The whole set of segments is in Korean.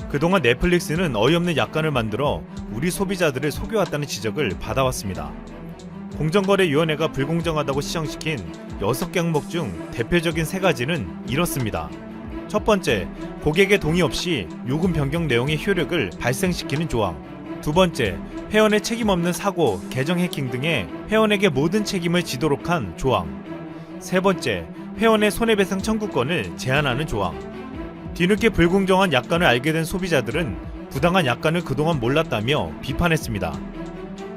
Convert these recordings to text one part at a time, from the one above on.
그동안 넷플릭스는 어이없는 약관을 만들어 우리 소비자들을 속여왔다는 지적을 받아왔습니다. 공정거래위원회가 불공정하다고 시정시킨 6개 항목 중 대표적인 3가지는 이렇습니다. 첫 번째, 고객의 동의 없이 요금 변경 내용의 효력을 발생시키는 조항. 두 번째, 회원의 책임 없는 사고, 계정 해킹 등의 회원에게 모든 책임을 지도록 한 조항. 세 번째, 회원의 손해배상 청구권을 제한하는 조항. 뒤늦게 불공정한 약관을 알게 된 소비자들은 부당한 약관을 그동안 몰랐다며 비판했습니다.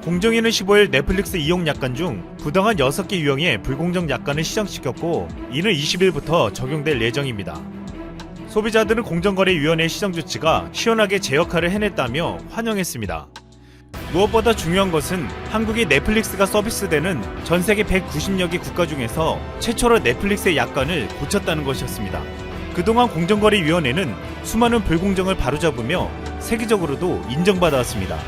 공정위는 15일 넷플릭스 이용 약관 중 부당한 6개 유형의 불공정 약관을 시정시켰고 이는 20일부터 적용될 예정입니다. 소비자들은 공정거래위원회의 시정 조치가 시원하게 제 역할을 해냈다며 환영했습니다. 무엇보다 중요한 것은 한국이 넷플릭스가 서비스되는 전 세계 190여 개 국가 중에서 최초로 넷플릭스의 약관을 고쳤다는 것이었습니다. 그동안 공정거래위원회는 수많은 불공정을 바로잡으며 세계적으로도 인정받아왔습니다.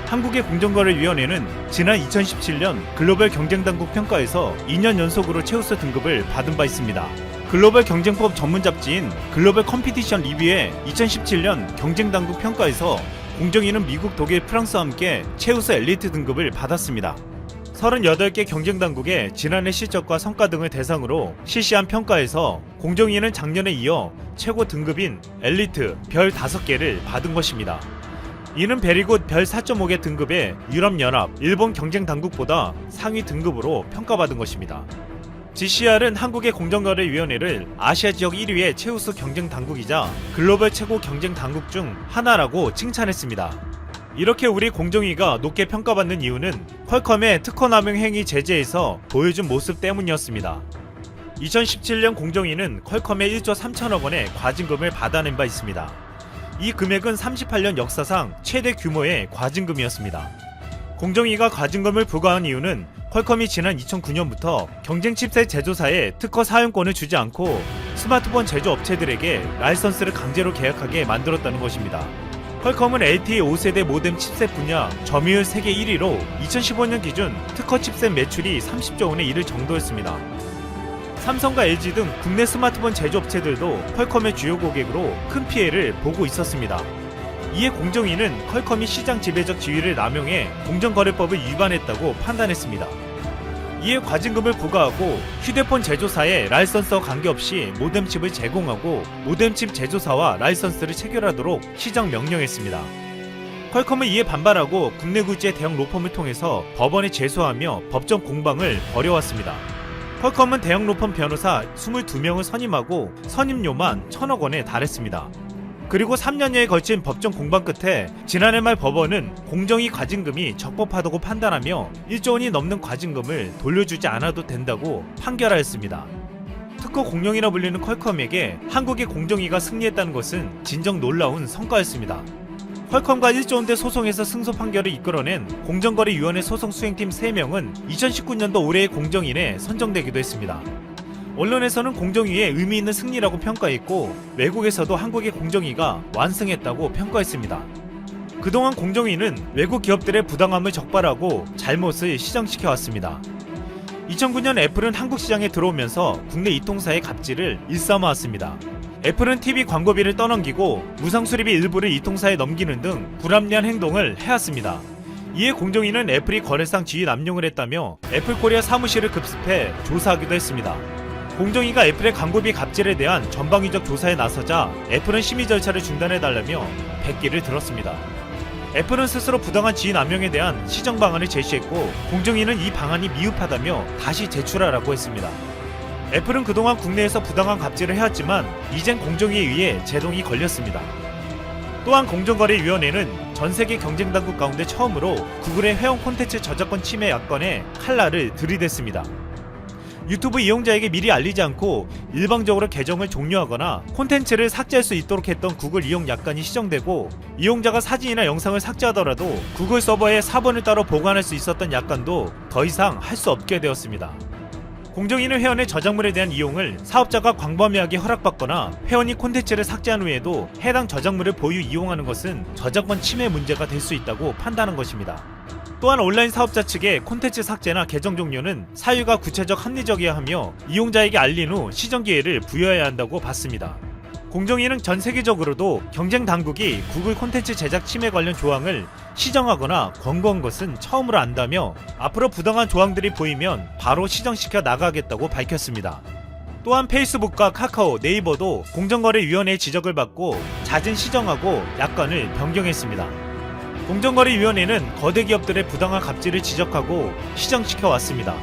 한국의 공정거래위원회는 지난 2017년 글로벌 경쟁당국 평가에서 2년 연속으로 최우수 등급을 받은 바 있습니다. 글로벌 경쟁법 전문 잡지인 글로벌 컴피티션 리뷰의 2017년 경쟁당국 평가에서 공정위는 미국, 독일, 프랑스와 함께 최우수 엘리트 등급을 받았습니다. 38개 경쟁당국의 지난해 실적과 성과 등을 대상으로 실시한 평가에서 공정위는 작년에 이어 최고 등급인 엘리트 별 5개를 받은 것입니다. 이는 베리굿 별 4.5개 등급의 유럽연합, 일본 경쟁당국보다 상위 등급으로 평가받은 것입니다. GCR은 한국의 공정거래위원회를 아시아 지역 1위의 최우수 경쟁당국이자 글로벌 최고 경쟁당국 중 하나라고 칭찬했습니다. 이렇게 우리 공정위가 높게 평가받는 이유는 퀄컴의 특허 남용 행위 제재에서 보여준 모습 때문이었습니다. 2017년 공정위는 퀄컴의 1조 3천억 원의 과징금을 받아낸 바 있습니다. 이 금액은 38년 역사상 최대 규모의 과징금이었습니다. 공정위가 과징금을 부과한 이유는 퀄컴이 지난 2009년부터 경쟁 칩셋 제조사에 특허 사용권을 주지 않고 스마트폰 제조업체들에게 라이선스를 강제로 계약하게 만들었다는 것입니다. 퀄컴은 LTE 5세대 모뎀 칩셋 분야 점유율 세계 1위로 2015년 기준 특허 칩셋 매출이 30조 원에 이를 정도였습니다. 삼성과 LG 등 국내 스마트폰 제조업체들도 퀄컴의 주요 고객으로 큰 피해를 보고 있었습니다. 이에 공정위는 퀄컴이 시장 지배적 지위를 남용해 공정거래법을 위반했다고 판단했습니다. 이에 과징금을 부과하고 휴대폰 제조사에 라이선스와 관계없이 모뎀칩을 제공하고 모뎀칩 제조사와 라이선스를 체결하도록 시정 명령했습니다. 퀄컴은 이에 반발하고 국내 굴지의 대형 로펌을 통해서 법원에 제소하며 법정 공방을 벌여왔습니다. 퀄컴은 대형 로펌 변호사 22명을 선임하고 선임료만 1,000억 원에 달했습니다. 그리고 3년여에 걸친 법정 공방 끝에 지난해 말 법원은 공정위 과징금이 적법하다고 판단하며 1조 원이 넘는 과징금을 돌려주지 않아도 된다고 판결하였습니다. 특허 공룡이라 불리는 퀄컴에게 한국의 공정위가 승리했다는 것은 진정 놀라운 성과였습니다. 퀄컴과 1조 원대 소송에서 승소 판결을 이끌어낸 공정거래위원회 소송 수행팀 3명은 2019년도 올해의 공정인에 선정되기도 했습니다. 언론에서는 공정위의 의미 있는 승리라고 평가했고 외국에서도 한국의 공정위가 완승했다고 평가했습니다. 그동안 공정위는 외국 기업들의 부당함을 적발하고 잘못을 시정시켜왔습니다. 2009년 애플은 한국 시장에 들어오면서 국내 이통사의 갑질을 일삼아왔습니다. 애플은 TV 광고비를 떠넘기고 무상 수리비 일부를 이통사에 넘기는 등 불합리한 행동을 해왔습니다. 이에 공정위는 애플이 거래상 지위 남용을 했다며 애플코리아 사무실을 급습해 조사하기도 했습니다. 공정위가 애플의 광고비 갑질에 대한 전방위적 조사에 나서자 애플은 심의 절차를 중단해달라며 백기를 들었습니다. 애플은 스스로 부당한 지위 남용에 대한 시정 방안을 제시했고 공정위는 이 방안이 미흡하다며 다시 제출하라고 했습니다. 애플은 그동안 국내에서 부당한 갑질을 해왔지만 이젠 공정위에 의해 제동이 걸렸습니다. 또한 공정거래위원회는 전세계 경쟁당국 가운데 처음으로 구글의 회원 콘텐츠 저작권 침해 약관에 칼날을 들이댔습니다. 유튜브 이용자에게 미리 알리지 않고 일방적으로 계정을 종료하거나 콘텐츠를 삭제할 수 있도록 했던 구글 이용 약관이 시정되고 이용자가 사진이나 영상을 삭제하더라도 구글 서버에 사본을 따로 보관할 수 있었던 약관도 더 이상 할 수 없게 되었습니다. 공정위는 회원의 저작물에 대한 이용을 사업자가 광범위하게 허락받거나 회원이 콘텐츠를 삭제한 후에도 해당 저작물을 보유 이용하는 것은 저작권 침해 문제가 될 수 있다고 판단한 것입니다. 또한 온라인 사업자 측의 콘텐츠 삭제나 계정 종료는 사유가 구체적 합리적이어야 하며 이용자에게 알린 후 시정 기회를 부여해야 한다고 봤습니다. 공정위는 전 세계적으로도 경쟁 당국이 구글 콘텐츠 제작 침해 관련 조항을 시정하거나 권고한 것은 처음으로 안다며 앞으로 부당한 조항들이 보이면 바로 시정시켜 나가겠다고 밝혔습니다. 또한 페이스북과 카카오, 네이버도 공정거래위원회의 지적을 받고 잦은 시정하고 약관을 변경했습니다. 공정거래위원회는 거대 기업들의 부당한 갑질을 지적하고 시정시켜 왔습니다.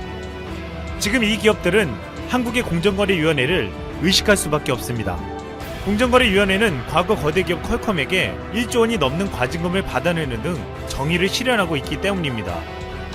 지금 이 기업들은 한국의 공정거래위원회를 의식할 수밖에 없습니다. 공정거래위원회는 과거 거대 기업 퀄컴에게 1조 원이 넘는 과징금을 받아내는 등 정의를 실현하고 있기 때문입니다.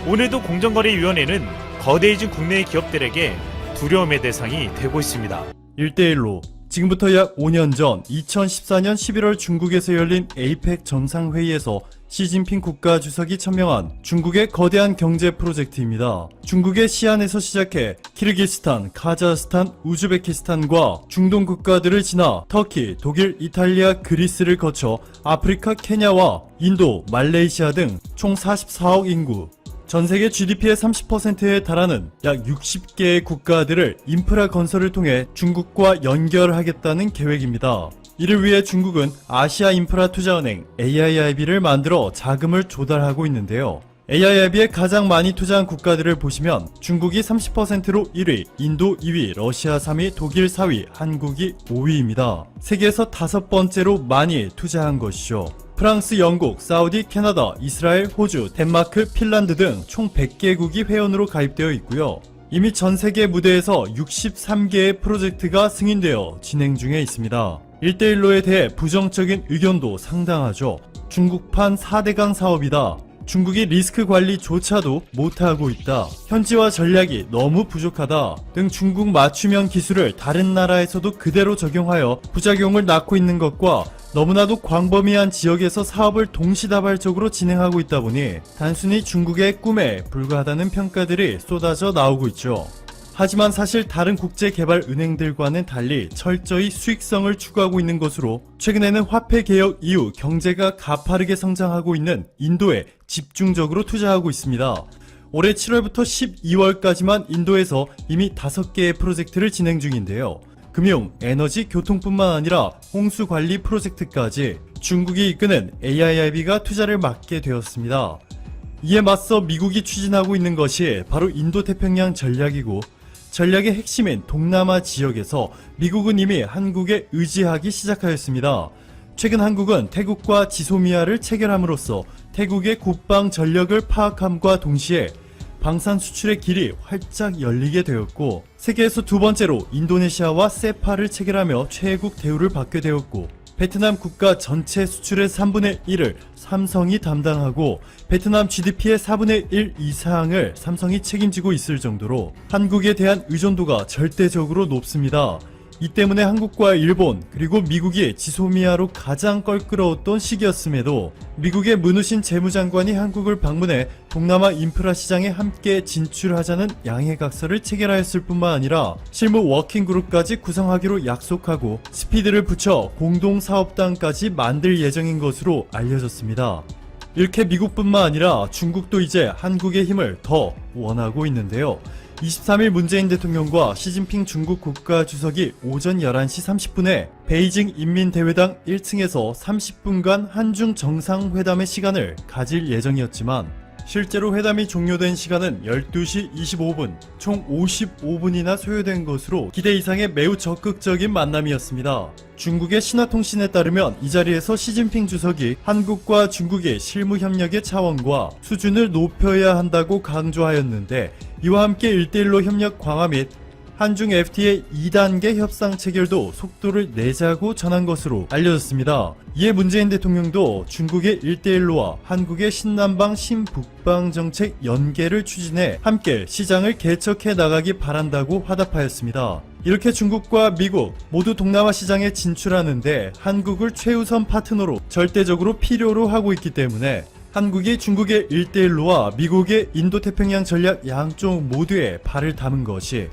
오늘도 공정거래위원회는 거대해진 국내의 기업들에게 두려움의 대상이 되고 있습니다. 1대1로 지금부터 약 5년 전 2014년 11월 중국에서 열린 에이펙 정상회의에서 시진핑 국가주석이 천명한 중국의 거대한 경제 프로젝트입니다. 중국의 시안에서 시작해 키르기스탄, 카자흐스탄, 우즈베키스탄과 중동 국가들을 지나 터키, 독일, 이탈리아, 그리스를 거쳐 아프리카 케냐와 인도, 말레이시아 등 총 44억 인구, 전세계 GDP의 30%에 달하는 약 60개의 국가들을 인프라 건설을 통해 중국과 연결하겠다는 계획입니다. 이를 위해 중국은 아시아 인프라 투자은행 AIIB를 만들어 자금을 조달하고 있는데요. AIIB에 가장 많이 투자한 국가들을 보시면 중국이 30%로 1위, 인도 2위, 러시아 3위, 독일 4위, 한국이 5위입니다. 세계에서 5번째로 많이 투자한 것이죠. 프랑스, 영국, 사우디, 캐나다, 이스라엘, 호주, 덴마크, 핀란드 등 총 100개국이 회원으로 가입되어 있고요. 이미 전 세계 무대에서 63개의 프로젝트가 승인되어 진행 중에 있습니다. 1대1로에 대해 부정적인 의견도 상당하죠. 중국판 4대강 사업이다. 중국이 리스크 관리조차도 못하고 있다. 현지화 전략이 너무 부족하다. 등 중국 맞춤형 기술을 다른 나라에서도 그대로 적용하여 부작용을 낳고 있는 것과 너무나도 광범위한 지역에서 사업을 동시다발적으로 진행하고 있다 보니 단순히 중국의 꿈에 불과하다는 평가들이 쏟아져 나오고 있죠. 하지만 사실 다른 국제개발은행들과는 달리 철저히 수익성을 추구하고 있는 것으로 최근에는 화폐개혁 이후 경제가 가파르게 성장하고 있는 인도에 집중적으로 투자하고 있습니다. 올해 7월부터 12월까지만 인도에서 이미 5개의 프로젝트를 진행 중인데요. 금융, 에너지, 교통뿐만 아니라 홍수관리 프로젝트까지 중국이 이끄는 AIIB가 투자를 맡게 되었습니다. 이에 맞서 미국이 추진하고 있는 것이 바로 인도태평양 전략이고, 전략의 핵심인 동남아 지역에서 미국은 이미 한국에 의지하기 시작하였습니다. 최근 한국은 태국과 지소미아를 체결함으로써 태국의 국방 전력을 파악함과 동시에 방산 수출의 길이 활짝 열리게 되었고, 세계에서 두 번째로 인도네시아와 세파를 체결하며 최애국 대우를 받게 되었고, 베트남 국가 전체 수출의 3분의 1을 삼성이 담당하고 베트남 GDP의 4분의 1 이상을 삼성이 책임지고 있을 정도로 한국에 대한 의존도가 절대적으로 높습니다. 이 때문에 한국과 일본 그리고 미국이 지소미아로 가장 껄끄러웠던 시기였음에도 미국의 문우신 재무장관이 한국을 방문해 동남아 인프라 시장에 함께 진출하자는 양해각서를 체결하였을 뿐만 아니라 실무 워킹그룹까지 구성하기로 약속하고 스피드를 붙여 공동사업단까지 만들 예정인 것으로 알려졌습니다. 이렇게 미국뿐만 아니라 중국도 이제 한국의 힘을 더 원하고 있는데요. 23일 문재인 대통령과 시진핑 중국 국가주석이 오전 11시 30분에 베이징 인민대회당 1층에서 30분간 한중 정상회담의 시간을 가질 예정이었지만 실제로 회담이 종료된 시간은 12시 25분, 총 55분이나 소요된 것으로 기대 이상의 매우 적극적인 만남이었습니다. 중국의 신화통신에 따르면 이 자리에서 시진핑 주석이 한국과 중국의 실무협력의 차원과 수준을 높여야 한다고 강조하였는데, 이와 함께 1대1로 협력 강화 및 한중 FTA 2단계 협상 체결도 속도를 내자고 전한 것으로 알려졌습니다. 이에 문재인 대통령도 중국의 1대1로와 한국의 신남방 신북방 정책 연계를 추진해 함께 시장을 개척해 나가기 바란다고 화답하였습니다. 이렇게 중국과 미국 모두 동남아 시장에 진출하는데 한국을 최우선 파트너로 절대적으로 필요로 하고 있기 때문에 한국이 중국의 1대1로와 미국의 인도태평양 전략 양쪽 모두에 발을 담은 것이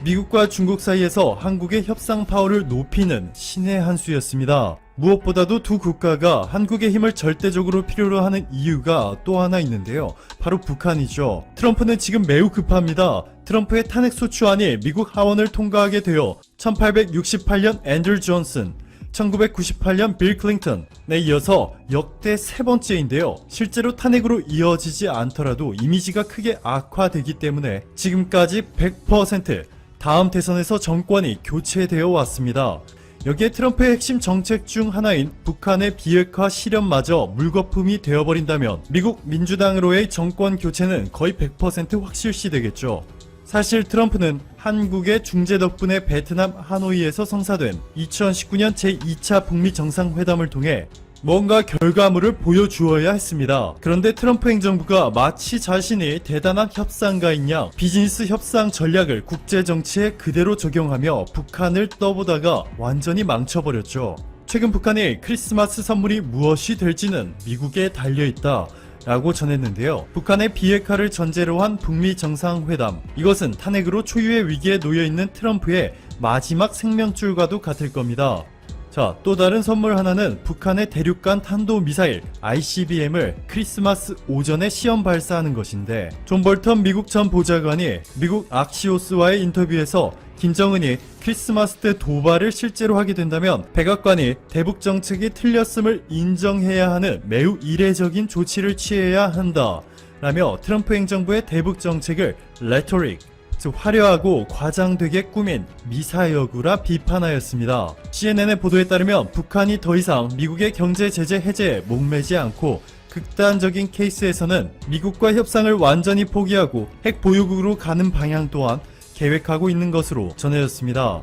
미국과 중국 사이에서 한국의 협상 파워를 높이는 신의 한 수였습니다. 무엇보다도 두 국가가 한국의 힘을 절대적으로 필요로 하는 이유가 또 하나 있는데요. 바로 북한이죠. 트럼프는 지금 매우 급합니다. 트럼프의 탄핵소추안이 미국 하원을 통과하게 되어 1868년 앤드류 존슨, 1998년 빌 클린턴에 이어서 역대 세 번째인데요. 실제로 탄핵으로 이어지지 않더라도 이미지가 크게 악화되기 때문에 지금까지 100% 다음 대선에서 정권이 교체되어 왔습니다. 여기에 트럼프의 핵심 정책 중 하나인 북한의 비핵화 실현마저 물거품이 되어버린다면 미국 민주당으로의 정권 교체는 거의 100% 확실시 되겠죠. 사실 트럼프는 한국의 중재 덕분에 베트남 하노이에서 성사된 2019년 제2차 북미 정상회담을 통해 뭔가 결과물을 보여주어야 했습니다. 그런데 트럼프 행정부가 마치 자신이 대단한 협상가인 양 비즈니스 협상 전략을 국제정치에 그대로 적용하며 북한을 떠보다가 완전히 망쳐버렸죠. 최근 북한이 크리스마스 선물이 무엇이 될지는 미국에 달려있다 라고 전했는데요. 북한의 비핵화를 전제로 한 북미 정상회담, 이것은 탄핵으로 초유의 위기에 놓여있는 트럼프의 마지막 생명줄과도 같을 겁니다. 자, 또 다른 선물 하나는 북한의 대륙간 탄도미사일 ICBM을 크리스마스 오전에 시험 발사하는 것인데, 존 볼턴 미국 전 보좌관이 미국 악시오스와의 인터뷰에서 김정은이 크리스마스 때 도발을 실제로 하게 된다면 백악관이 대북 정책이 틀렸음을 인정해야 하는 매우 이례적인 조치를 취해야 한다 라며 트럼프 행정부의 대북 정책을 레토릭, 즉 화려하고 과장되게 꾸민 미사여구라 비판하였습니다. CNN의 보도에 따르면 북한이 더 이상 미국의 경제 제재 해제에 목매지 않고 극단적인 케이스에서는 미국과 협상을 완전히 포기하고 핵 보유국으로 가는 방향 또한 계획하고 있는 것으로 전해졌습니다.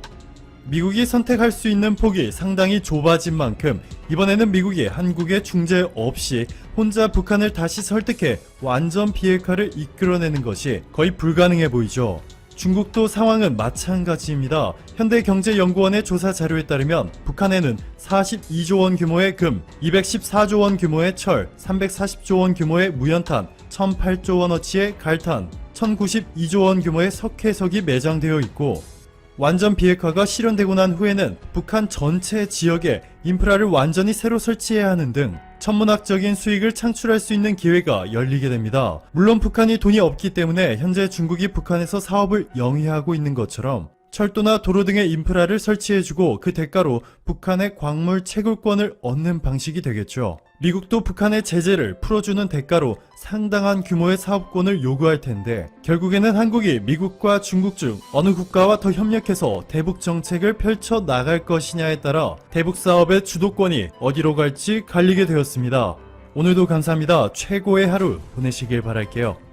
미국이 선택할 수 있는 폭이 상당히 좁아진 만큼 이번에는 미국이 한국의 중재 없이 혼자 북한을 다시 설득해 완전 비핵화를 이끌어내는 것이 거의 불가능해 보이죠. 중국도 상황은 마찬가지입니다. 현대경제연구원의 조사 자료에 따르면 북한에는 42조 원 규모의 금, 214조 원 규모의 철, 340조 원 규모의 무연탄, 1008조 원어치의 갈탄, 1092조 원 규모의 석회석이 매장되어 있고, 완전 비핵화가 실현되고 난 후에는 북한 전체 지역에 인프라를 완전히 새로 설치해야 하는 등 천문학적인 수익을 창출할 수 있는 기회가 열리게 됩니다. 물론 북한이 돈이 없기 때문에 현재 중국이 북한에서 사업을 영위하고 있는 것처럼 철도나 도로 등의 인프라를 설치해주고 그 대가로 북한의 광물 채굴권을 얻는 방식이 되겠죠. 미국도 북한의 제재를 풀어주는 대가로 상당한 규모의 사업권을 요구할 텐데, 결국에는 한국이 미국과 중국 중 어느 국가와 더 협력해서 대북 정책을 펼쳐 나갈 것이냐에 따라 대북 사업의 주도권이 어디로 갈지 갈리게 되었습니다. 오늘도 감사합니다. 최고의 하루 보내시길 바랄게요.